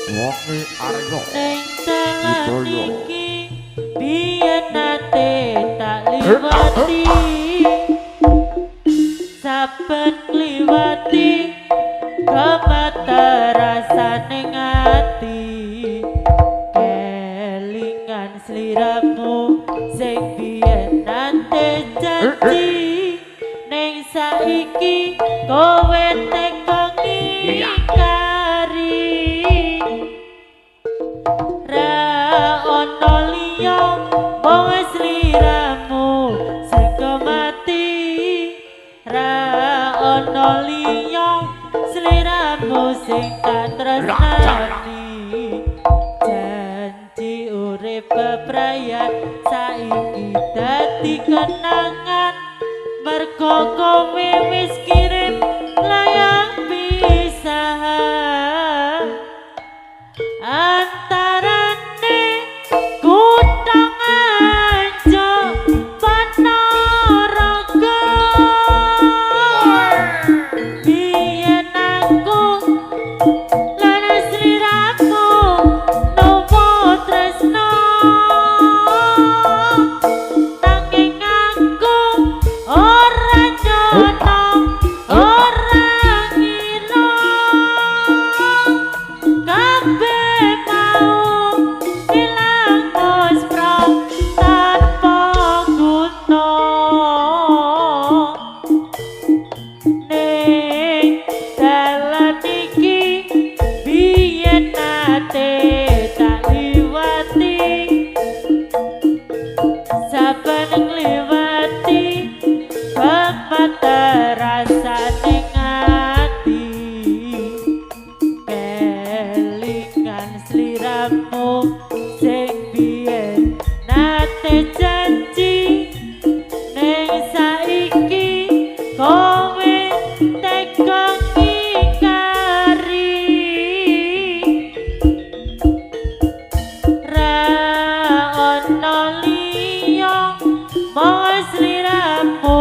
Wonge Aryo Ning dalan iki biyen nate tak liwati saben liwati kemata rasane ngati kelingan sliramu sing biyen nate janji ning saiki kowe teko ngingkari ra ono liya wong sliramu saka mati ra ono liya sliramu sing tak tresnani janji urip bebrayan saiki dadi kenangan mergo kowe wis kirim layang pisahan antarane Kutang Anjo Ponorogo biyen aku lan sliramu nomo tresno nanging aku ora nyono ora ngira kabeh mau ilang muspra tanpa guna ning dalan iki biyen nate tak liwati saben ngliwati kemata rasane ngati kelingan sliramu sing biyen nate janji ning saiki kowe teko ngingkari ra ono liya mau sliramu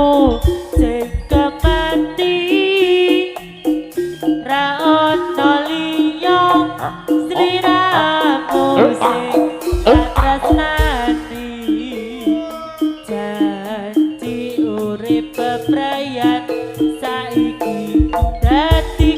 sing kemati ra ono liya sliramu sing tak tresnani janji urip bebrayan saiki dadi